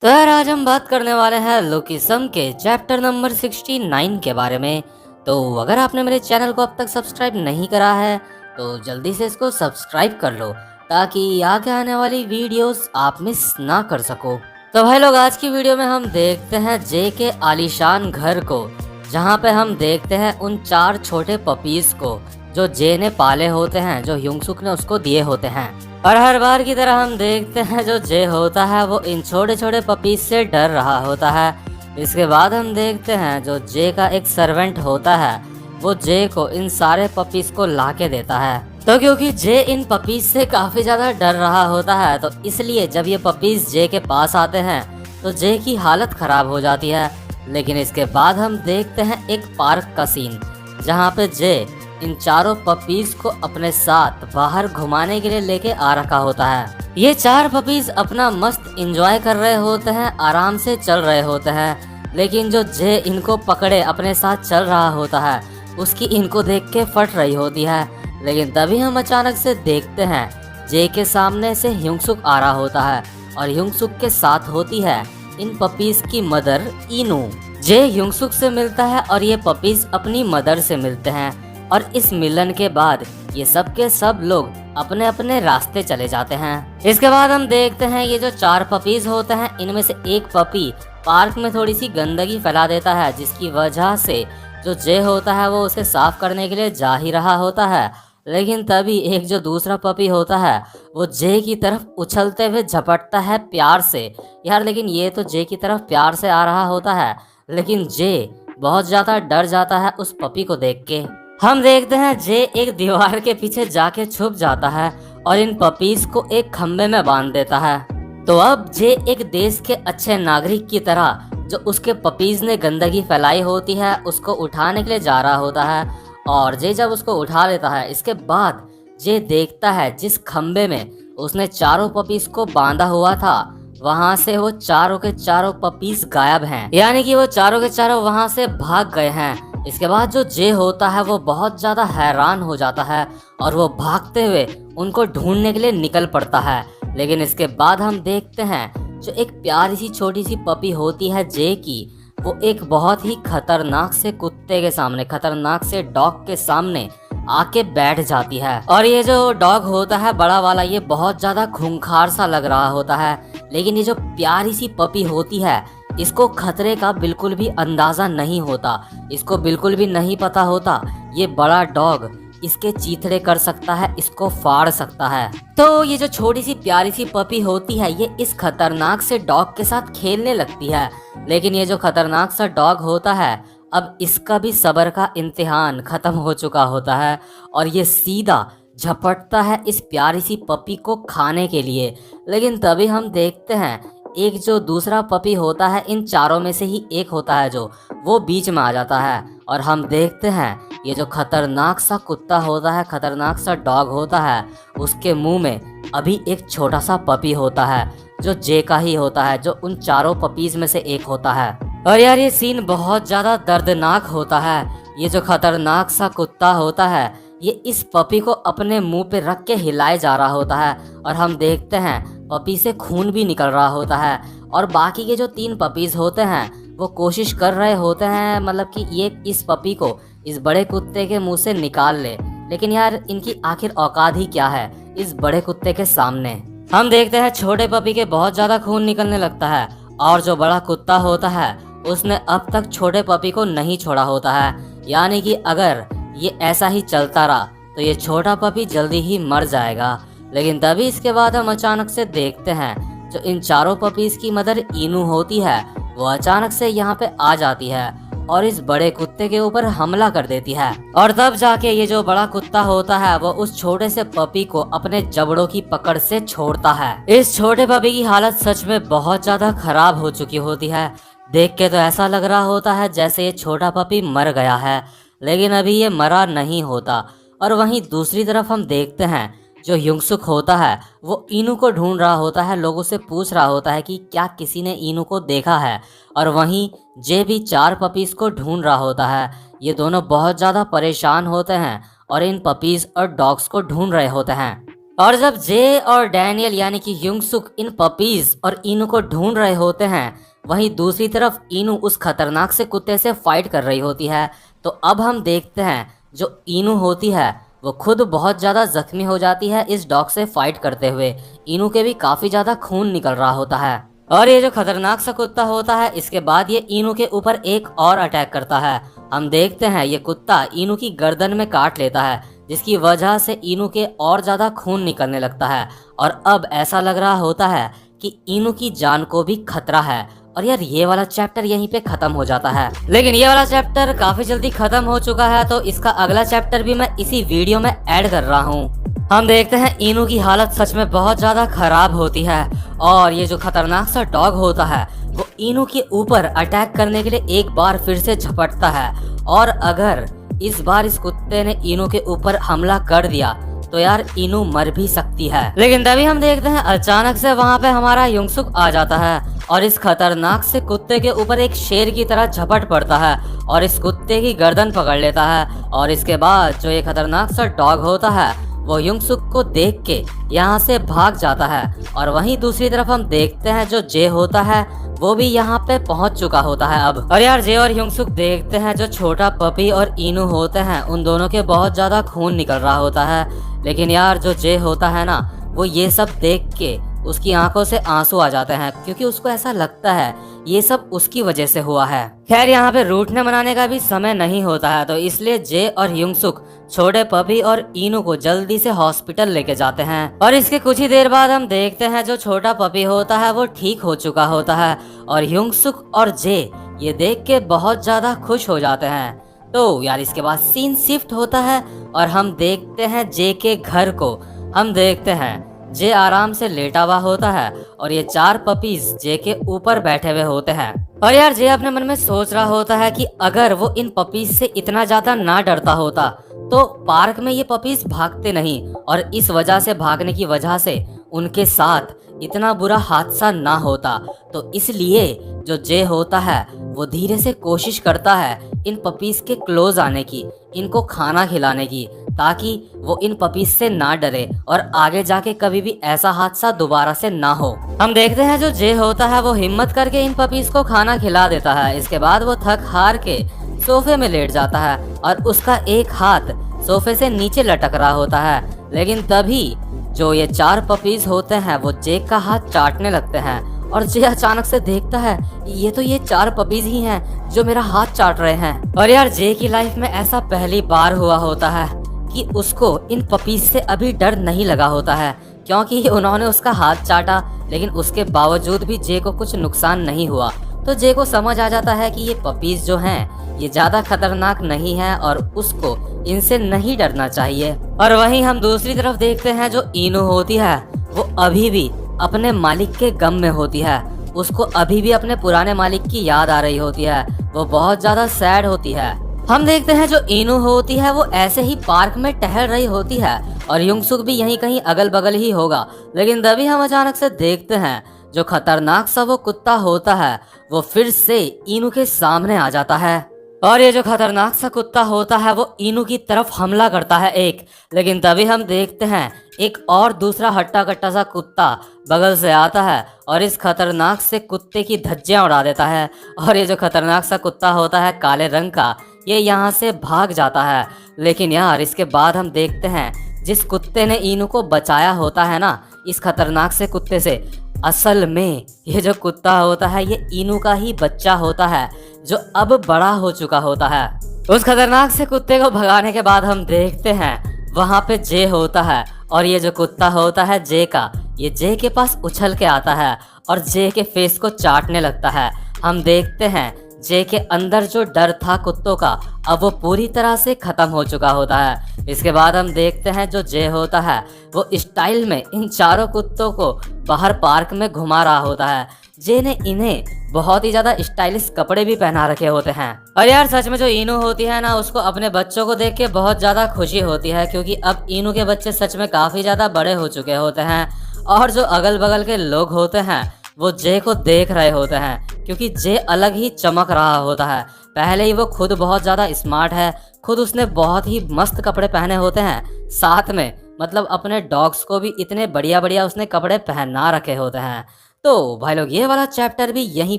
तो यार आज हम बात करने वाले हैं लोकिसम के चैप्टर नंबर 69 के बारे में। तो अगर आपने मेरे चैनल को अब तक सब्सक्राइब नहीं करा है तो जल्दी से इसको सब्सक्राइब कर लो ताकि आगे आने वाली वीडियोस आप मिस ना कर सको। तो भाई लोग आज की वीडियो में हम देखते हैं जे के आलीशान घर को, जहाँ पे हम देखते हैं उन 4 छोटे पपीज को जो जे ने पाले होते हैं, जो ह्यूंगसुक ने उसको दिए होते हैं। और हर बार की तरह हम देखते हैं जो जे होता है वो इन छोटे छोटे पपीज से डर रहा होता है। इसके बाद हम देखते हैं जो जे का एक सर्वेंट होता है वो जे को इन सारे पपीज को ला के देता है। तो क्योंकि जे इन पपीज से काफी ज्यादा डर रहा होता है तो इसलिए जब ये पपीज जे के पास आते हैं तो जे की हालत खराब हो जाती है। लेकिन इसके बाद हम देखते हैं एक पार्क का सीन, जहाँ पे जे इन चारों पपीज को अपने साथ बाहर घुमाने के लिए लेके आ रखा होता है। ये 4 पपीज अपना मस्त एंजॉय कर रहे होते हैं, आराम से चल रहे होते हैं। लेकिन जो जे इनको पकड़े अपने साथ चल रहा होता है उसकी इनको देख के फट रही होती है। लेकिन तभी हम अचानक से देखते हैं जे के सामने से ह्यूंगसुक आ रहा होता है और ह्यूंगसुक के साथ होती है इन पपीज की मदर इनू। जे ह्यूंगसुक से मिलता है और ये पपीज अपनी मदर से मिलते हैं और इस मिलन के बाद ये सब के सब लोग अपने अपने रास्ते चले जाते हैं। इसके बाद हम देखते हैं ये जो 4 पपीज होते हैं इनमें से एक पपी पार्क में थोड़ी सी गंदगी फैला देता है, जिसकी वजह से जो जे होता है वो उसे साफ करने के लिए जा ही रहा होता है। लेकिन तभी एक जो दूसरा पपी होता है वो जे की तरफ उछलते हुए झपटता है प्यार से। यार लेकिन ये तो जे की तरफ प्यार से आ रहा होता है, लेकिन जे बहुत ज्यादा डर जाता है उस पपी को देख के। हम देखते हैं जे एक दीवार के पीछे जाके छुप जाता है और इन पपीज को एक खम्भे में बांध देता है। तो अब जे एक देश के अच्छे नागरिक की तरह जो उसके पपीज ने गंदगी फैलाई होती है उसको उठाने के लिए जा रहा होता है। और जे जब उसको उठा लेता है इसके बाद जे देखता है जिस खम्भे में उसने चारों पपीज को बांधा हुआ था वहां से वो चारों के चारों पपीज गायब हैं, यानी कि वो चारों के चारों वहां से भाग गए हैं। इसके बाद जो जे होता है वो बहुत ज्यादा हैरान हो जाता है और वो भागते हुए उनको ढूंढने के लिए निकल पड़ता है। लेकिन इसके बाद हम देखते हैं जो एक प्यारी सी छोटी सी पपी होती है जे की, वो एक बहुत ही खतरनाक से कुत्ते के सामने, खतरनाक से डॉग के सामने आके बैठ जाती है। और ये जो डॉग होता है बड़ा वाला ये बहुत ज्यादा खूंखार सा लग रहा होता है, लेकिन ये जो प्यारी सी पपी होती है इसको खतरे का बिल्कुल भी अंदाजा नहीं होता, इसको बिल्कुल भी नहीं पता होता ये बड़ा डॉग इसके चीथड़े कर सकता है, इसको फाड़ सकता है। तो ये जो छोटी सी प्यारी सी पपी होती है ये इस खतरनाक से डॉग के साथ खेलने लगती है। लेकिन ये जो खतरनाक सा डॉग होता है अब इसका भी सब्र का इम्तिहान खत्म हो चुका होता है और ये सीधा झपटता है इस प्यारी सी पपी को खाने के लिए। लेकिन तभी हम देखते हैं एक जो दूसरा पपी होता है इन चारों में से ही एक होता है जो वो बीच में आ जाता है और हम देखते हैं ये जो खतरनाक सा कुत्ता होता है, खतरनाक सा डॉग होता है, उसके मुंह में अभी एक छोटा सा पपी होता है जो जे का ही होता है, जो उन चारों पपीज में से एक होता है। और यार ये सीन बहुत ज्यादा दर्दनाक होता है। ये जो खतरनाक सा कुत्ता होता है ये इस पपी को अपने मुंह पे रख के हिलाए जा रहा होता है और हम देखते हैं पपी से खून भी निकल रहा होता है। और बाकी के जो 3 पपीज होते हैं वो कोशिश कर रहे होते हैं मतलब कि ये इस पपी को इस बड़े कुत्ते के मुंह से निकाल ले, लेकिन यार इनकी आखिर औकात ही क्या है इस बड़े कुत्ते के सामने। हम देखते हैं छोटे पपी के बहुत ज्यादा खून निकलने लगता है और जो बड़ा कुत्ता होता है उसने अब तक छोटे पपी को नहीं छोड़ा होता है, यानी कि अगर ये ऐसा ही चलता रहा तो ये छोटा पपी जल्दी ही मर जाएगा। लेकिन तभी इसके बाद हम अचानक से देखते हैं जो इन चारों पपीज की मदर इनू होती है वो अचानक से यहाँ पे आ जाती है और इस बड़े कुत्ते के ऊपर हमला कर देती है। और तब जाके ये जो बड़ा कुत्ता होता है वो उस छोटे से पपी को अपने जबड़ों की पकड़ से छोड़ता है। इस छोटे पपी की हालत सच में बहुत ज्यादा खराब हो चुकी होती है। देख के तो ऐसा लग रहा होता है जैसे ये छोटा पपी मर गया है, लेकिन अभी ये मरा नहीं होता। और वहीं दूसरी तरफ हम देखते हैं जो ह्यूंगसुक होता है वो इनू को ढूंढ रहा होता है, लोगों से पूछ रहा होता है कि क्या किसी ने इनू को देखा है। और वहीं जे भी 4 पपीज को ढूंढ रहा होता है। ये दोनों बहुत ज़्यादा परेशान होते हैं और इन पपीज और डॉग्स को ढूंढ रहे होते हैं। और जब जे और डैनियल यानी कि युंगसुक इन पपीज और इनू को ढूंढ रहे होते हैं, वहीं दूसरी तरफ इनू उस खतरनाक से कुत्ते से फाइट कर रही होती है। तो अब हम देखते हैं जो इनू होती है वो खुद बहुत ज़्यादा जख्मी हो जाती है इस डॉग से फाइट करते हुए। इनू के भी काफ़ी ज़्यादा खून निकल रहा होता है और ये जो खतरनाक सा कुत्ता होता है इसके बाद ये इनू के ऊपर एक और अटैक करता है। हम देखते हैं ये कुत्ता इनू की गर्दन में काट लेता है, जिसकी वजह से इनू के और ज़्यादा खून निकलने लगता है और अब ऐसा लग रहा होता है कि इनू की जान को भी खतरा है। और यार ये वाला चैप्टर यहीं पे खत्म हो जाता है, लेकिन ये वाला चैप्टर काफी जल्दी खत्म हो चुका है, तो इसका अगला चैप्टर भी मैं इसी वीडियो में ऐड कर रहा हूँ। हम देखते हैं इनू की हालत सच में बहुत ज्यादा खराब होती है और ये जो खतरनाक सा डॉग होता है वो इनू के ऊपर अटैक करने के लिए एक बार फिर से झपटता है और अगर इस बार इस कुत्ते ने इनू के ऊपर हमला कर दिया तो यार इनू मर भी सकती है। लेकिन तभी हम देखते हैं अचानक से वहाँ पे हमारा युंगसुक आ जाता है और इस खतरनाक से कुत्ते के ऊपर एक शेर की तरह झपट पड़ता है और इस कुत्ते की गर्दन पकड़ लेता है। और इसके बाद जो ये खतरनाक सा डॉग होता है वो युंगसुक को देख के यहाँ से भाग जाता है और वहीं दूसरी तरफ हम देखते हैं जो जे होता है वो भी यहाँ पे पहुँच चुका होता है अब। और यार जे और युंगसुक देखते हैं जो छोटा पपी और इनू होते हैं उन दोनों के बहुत ज्यादा खून निकल रहा होता है, लेकिन यार जो जे होता है ना वो ये सब देख के उसकी आंखों से आंसू आ जाते हैं क्योंकि उसको ऐसा लगता है ये सब उसकी वजह से हुआ है। खैर यहाँ पे रूठने मनाने का भी समय नहीं होता है, तो इसलिए जे और युंगसुक छोटे पपी और इनू को जल्दी से हॉस्पिटल लेके जाते हैं। और इसके कुछ ही देर बाद हम देखते हैं जो छोटा पपी होता है वो ठीक हो चुका होता है और युंगसुक और जे ये देख के बहुत ज्यादा खुश हो जाते हैं। तो यार इसके बाद सीन शिफ्ट होता है और हम देखते हैं जे के घर को। हम देखते हैं जे आराम से लेटा हुआ होता है और ये 4 पपीज जे के ऊपर बैठे हुए होते हैं। और यार जे अपने मन में सोच रहा होता है कि अगर वो इन पपीज से इतना ज्यादा ना डरता होता तो पार्क में ये पपीज भागते नहीं और इस वजह से भागने की वजह से उनके साथ इतना बुरा हादसा ना होता। तो इसलिए जो जे होता है वो धीरे से कोशिश करता है इन पपीज के क्लोज आने की, इनको खाना खिलाने की, ताकि वो इन पपीज से ना डरे और आगे जाके कभी भी ऐसा हादसा दोबारा से ना हो। हम देखते हैं जो जे होता है वो हिम्मत करके इन पपीज को खाना खिला देता है। इसके बाद वो थक हार के सोफे में लेट जाता है और उसका एक हाथ सोफे से नीचे लटक रहा होता है, लेकिन तभी जो ये 4 पपीज होते हैं वो जे का हाथ चाटने लगते हैं और जे अचानक से देखता है ये 4 पपीज ही हैं जो मेरा हाथ चाट रहे हैं। और यार जे की लाइफ में ऐसा पहली बार हुआ होता है कि उसको इन पपीज से अभी डर नहीं लगा होता है, क्योंकि उन्होंने उसका हाथ चाटा लेकिन उसके बावजूद भी जे को कुछ नुकसान नहीं हुआ। तो जे को समझ आ जाता है कि ये पपीज जो हैं ये ज्यादा खतरनाक नहीं है और उसको इनसे नहीं डरना चाहिए। और वहीं हम दूसरी तरफ देखते हैं जो इनू होती है वो अभी भी अपने मालिक के गम में होती है। उसको अभी भी अपने पुराने मालिक की याद आ रही होती है, वो बहुत ज्यादा सैड होती है। हम देखते हैं जो इनू होती है वो ऐसे ही पार्क में टहल रही होती है और युंगसुक भी यहीं कहीं अगल बगल ही होगा, लेकिन तभी हम अचानक से देखते हैं जो खतरनाक सा वो कुत्ता होता है वो फिर से इनू के सामने आ जाता है। और ये जो खतरनाक सा कुत्ता होता है वो इनू की तरफ हमला करता है लेकिन तभी हम देखते हैं एक और दूसरा हट्टा कट्टा सा कुत्ता बगल से आता है और इस खतरनाक से कुत्ते की धज्जियां उड़ा देता है। और ये जो खतरनाक सा कुत्ता होता है काले रंग का, ये यहाँ से भाग जाता है। लेकिन यार इसके बाद हम देखते हैं जिस कुत्ते ने इनू को बचाया होता है ना इस खतरनाक से कुत्ते से, असल में ये जो कुत्ता होता है ये इनू का ही बच्चा होता है जो अब बड़ा हो चुका होता है। उस खतरनाक से कुत्ते को भगाने के बाद हम देखते हैं वहाँ पे जे होता है और ये जो कुत्ता होता है जे का, ये जे के पास उछल के आता है और जे के फेस को चाटने लगता है। हम देखते हैं जे के अंदर जो डर था कुत्तों का अब वो पूरी तरह से खत्म हो चुका होता है। इसके बाद हम देखते हैं जो जे होता है वो स्टाइल में इन 4 कुत्तों को बाहर पार्क में घुमा रहा होता है। जे ने इन्हें बहुत ही ज्यादा स्टाइलिश कपड़े भी पहना रखे होते हैं। और यार सच में जो इनू होती है ना उसको अपने बच्चों को देख के बहुत ज्यादा खुशी होती है, क्योंकि अब इनू के बच्चे सच में काफी ज्यादा बड़े हो चुके होते हैं और जो अगल बगल के लोग होते हैं वो जे को देख रहे होते हैं, क्योंकि जे अलग ही चमक रहा होता है। पहले ही वो खुद बहुत ज्यादा स्मार्ट है, खुद उसने बहुत ही मस्त कपड़े पहने होते हैं, साथ में मतलब अपने डॉग्स को भी इतने बढ़िया बढ़िया उसने कपड़े पहना रखे होते हैं। तो भाई लोग ये वाला चैप्टर भी यहीं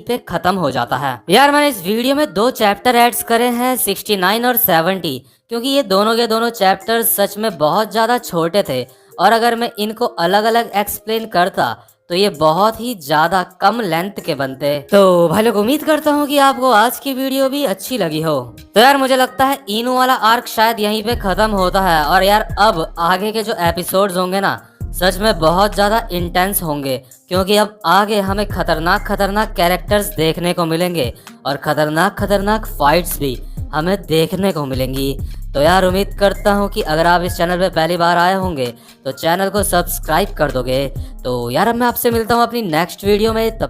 पे खत्म हो जाता है। यार मैंने इस वीडियो में 2 चैप्टर ऐड्स करे हैं 69 और 70, क्योंकि ये दोनों के दोनों चैप्टर सच में बहुत ज़्यादा छोटे थे और अगर मैं इनको अलग अलग एक्सप्लेन करता तो ये बहुत ही ज़्यादा कम लेंथ के बनते। तो भाई लोग उम्मीद करता हूँ कि आपको आज की वीडियो भी अच्छी लगी हो। तो यार मुझे लगता है इनू वाला आर्क शायद यहीं पे खत्म होता है और यार अब आगे के जो एपिसोड्स होंगे ना सच में बहुत ज़्यादा इंटेंस होंगे, क्योंकि अब आगे हमें खतरनाक खतरनाक कैरेक्टर्स देखने को मिलेंगे और खतरनाक खतरनाक फाइट्स भी हमें देखने को मिलेंगी। तो यार उम्मीद करता हूँ कि अगर आप इस चैनल पे पहली बार आए होंगे तो चैनल को सब्सक्राइब कर दोगे। तो यार अब मैं आपसे मिलता हूँ अपनी नेक्स्ट वीडियो में। तब